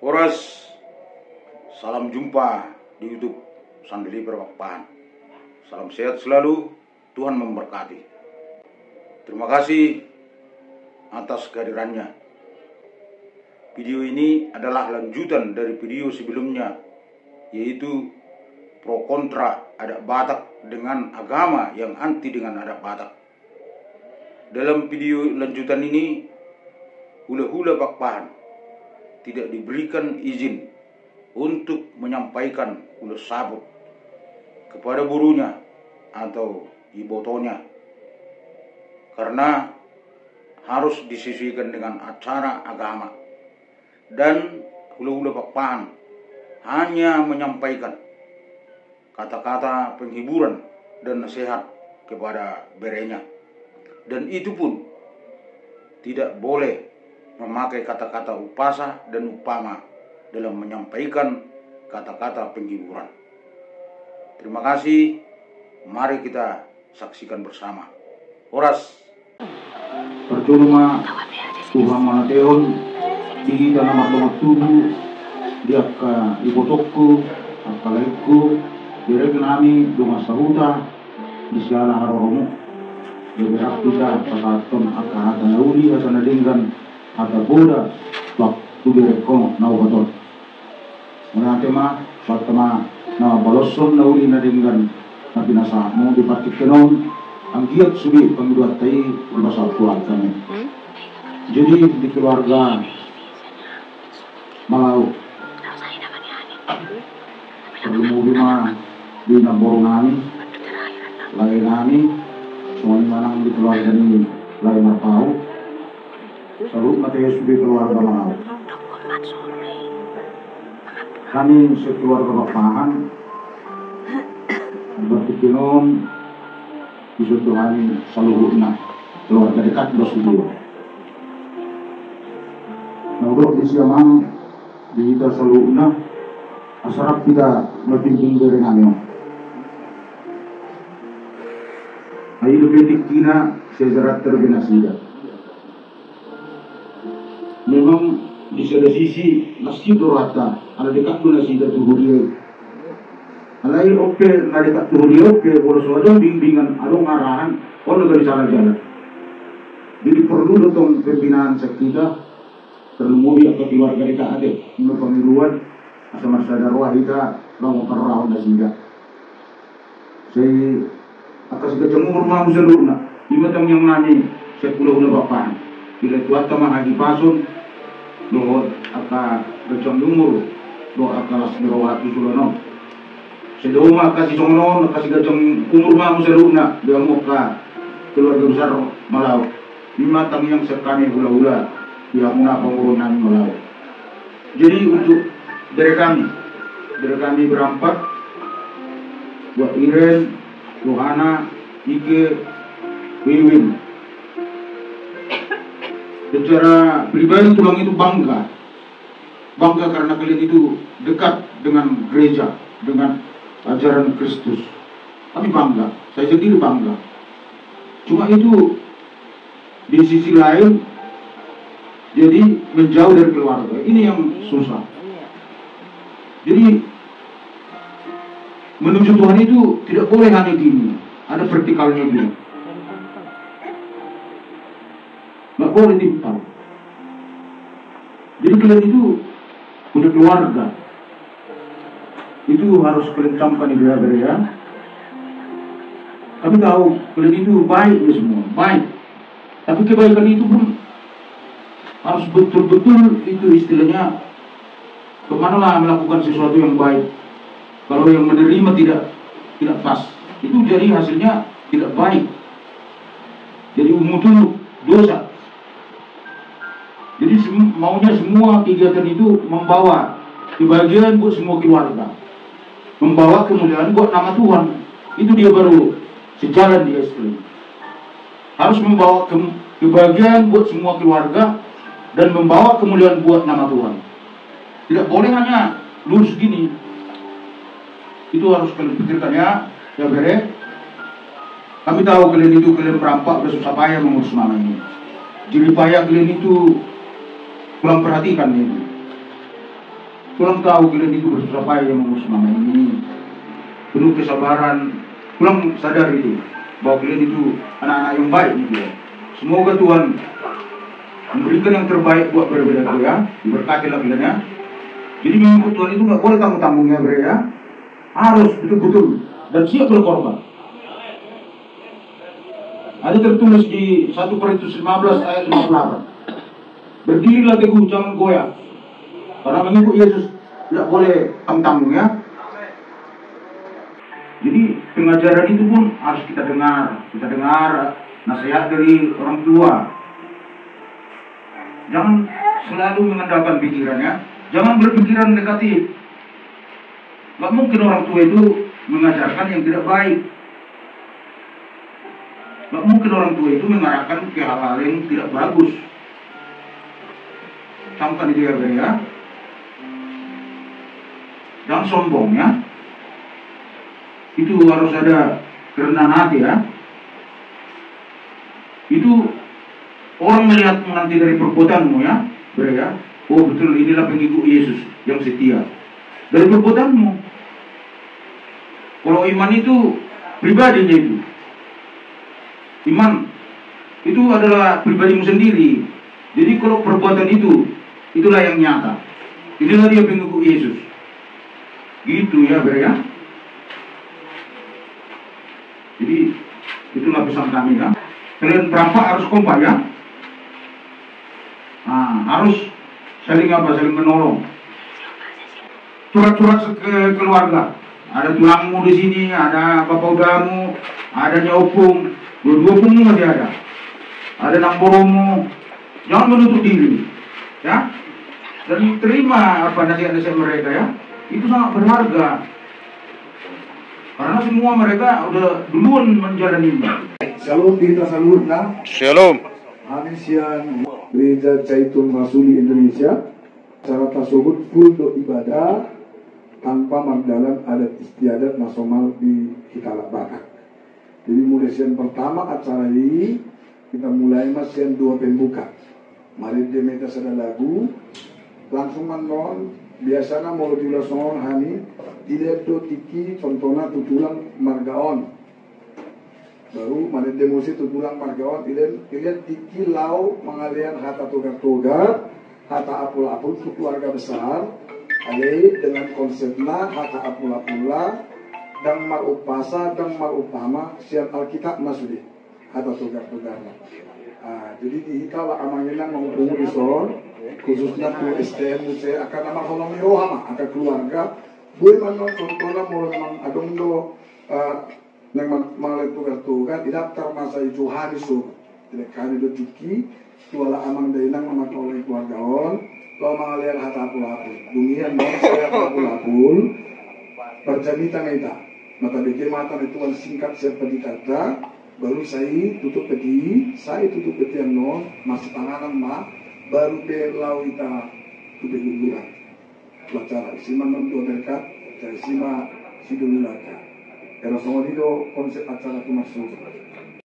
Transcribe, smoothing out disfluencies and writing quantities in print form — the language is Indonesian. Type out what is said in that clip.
Horas, salam jumpa di YouTube Sandeli Perwakpahan. Salam sehat selalu, Tuhan memberkati. Terima kasih atas kehadirannya. Video ini adalah lanjutan dari video sebelumnya, yaitu pro kontra adat Batak dengan agama yang anti dengan adat Batak. Dalam video lanjutan ini, hula-hula Pakpahan tidak diberikan izin untuk menyampaikan hula sabut kepada burunya atau ibotonya, karena harus disesuaikan dengan acara agama. Dan hula-hula Pakpahan hanya menyampaikan kata-kata penghiburan dan nasihat kepada berenya, dan itu pun tidak boleh memakai kata-kata upasa dan upama dalam menyampaikan kata-kata penghiburan. Terima kasih. Mari kita saksikan bersama. Horas. Percuma Tuhan Manateon di dalam agama tubuh dia ka ibotokku akalaiku direk nami duma sahuta di segala haromu berak kita pasaton akahata nauli asana dinggan ata boda waktu direkong na ubaton menatema watama na baloson nauli na dinggan na pinasa mo dipatik kenon ang giat subi pangduat tayi berbasa kuat kami. Jadi di keluarga Malau perlu bima di nabor nami lain nami semuanya manang di keluarga ini lain apa salut materi sudah keluarga Malau. Kami sekeluarga Pakpahan berpikiran disuruh kami seluruhnya keluarga dekat bersedia. Naudok di siamang di kita seluruhnya asarap kita berpimpin dari kami. Ayo lebih kina sejarat terbinasida. Memang di sebelah sisi masjid dorata ada dekat tu nasida tuhuria. Alai oke na dekat tuhuria oke bolos wadah bimbingan adong arahan orang dari salah jalan. Jadi perlu datang pembinaan sekita terlumuri atau keluarga kita ada menurut pemiluan asal masa darwah kita langsung perlawan nasida. Saya atas kecemur rumah musaluna lima tahun yang nani saya pulau Pakpahan bila tuat tamah lagi pasun doa aka kecem lumur doa kalas berawat sulono sedoma kasih songono kasih kecem umur rumah musaluna dia muka keluarga besar Malau lima tahun yang sekani hula-hula dia muna pengurunan Malau. Jadi untuk dari kami berempat buat Iren Yohana, Ike, Wiwin. Secara pribadi tulang itu bangga karena kalian itu dekat dengan gereja, dengan ajaran Kristus. Kami bangga, saya sendiri bangga. Cuma itu di sisi lain jadi menjauh dari keluarga. Ini yang susah. Jadi menuju Tuhan itu tidak boleh hanya gini, ada vertikalnya dia. Nggak boleh timpang. Jadi kalian itu punya keluarga, itu harus kalian camkan di gereja. Kami tahu kalian itu baik ya semua, baik. Tapi kebaikan itu pun harus betul-betul itu istilahnya kemanalah melakukan sesuatu yang baik. Kalau yang menerima tidak pas, itu jadi hasilnya tidak baik. Jadi umutul dosa. Jadi maunya semua kegiatan itu membawa kebahagiaan buat semua keluarga, membawa kemuliaan buat nama Tuhan. Itu dia baru sejalan dia sekali. Harus membawa kebahagiaan buat semua keluarga dan membawa kemuliaan buat nama Tuhan. Tidak boleh hanya lurus gini. Itu harus kalian pikirkan ya bere. Kami tahu kalian itu kalian perampak bersusah payah mengurus nama ini. Jadi payah kalian itu kurang perhatikan ini. Kurang tahu kalian itu bersusah payah yang mengurus selama ini. Penuh kesabaran. Kurang sadar itu bahwa kalian itu anak-anak yang baik gitu ya. Semoga Tuhan memberikan yang terbaik buat berbeda ya. Diberkatilah kalian ya. Jadi mengikut Tuhan itu nggak boleh tanggung-tanggung ya, bre ya. Harus betul-betul dan siap berkorban. Ada tertulis di 1 Korintus 15 ayat 58. Berdirilah teguh, jangan goyah. Karena mengikut Yesus tidak boleh tanggung-tanggung ya. Jadi pengajaran itu pun harus kita dengar. Kita dengar nasihat dari orang tua. Jangan selalu mengandalkan pikirannya. Jangan berpikiran negatif. Gak mungkin orang tua itu mengajarkan yang tidak baik. Gak mungkin orang tua itu mengarahkan ke hal-hal yang tidak bagus. Camkan itu ya. Jangan sombong ya. Itu harus ada kerendahan hati ya. Itu orang melihat nanti dari perbuatanmu ya, ya. Oh betul, inilah pengikut Yesus yang setia. Dari perbuatanmu. Kalau iman itu pribadinya itu. Iman itu adalah pribadimu sendiri. Jadi kalau perbuatan itu, itulah yang nyata. Inilah dia pengikut Yesus. Gitu ya, ya. Jadi itulah pesan kami ya. Kalian berapa harus kompak ya. Nah, harus saling menolong. Curhat-curhat ke keluarga. Ada tulangmu di sini, ada bapak udamu, ada nyopung, dua-dua pun masih ada. Ada namboromu. Jangan menutup diri, ya. Dan terima apa nasihat-nasihat mereka ya. Itu sangat berharga. Karena semua mereka udah duluan menjalani. Shalom kita salutna. Shalom. Hanisian Gereja Zaitun Rasuli Indonesia. Cara tersebut full do ibadah tanpa magdalan adat istiadat nasional di Hitalak Batak. Jadi mulai siang pertama acara ini kita mulai siang 2 pembuka. Mari demeta sada lagu langsung menon biasanya mau diulasongon hani tidak do tiki contohnya tutulang margaon. Baru mari demosi tutulang margaon tidak tiki lau mengalian hata togar-togar hata apul-apul ke keluarga besar. Alai dengan konsepnya hata apula-pula dan marupasa dan marupama siap Alkitab masudi hata togar-togar. Jadi di hikala amanginan menghubungi son khususnya ku STM saya akan nama kolom rohama akan keluarga boleh manon contohnya mau memang adong do yang malah togar-togar tidak termasa itu hari sur tidak kali do tiki tuala amang dainang amat oleh keluarga on lo mengalian hata apul-apul dunia non saya apul-apul perjanitan kita mata bikin mata itu singkat seperti kata baru saya tutup peti yang non masih tanganan mah baru belau kita tutup guguran pelacara sima non dua berkat dari sima sidulaka era semua itu konsep acara itu masuk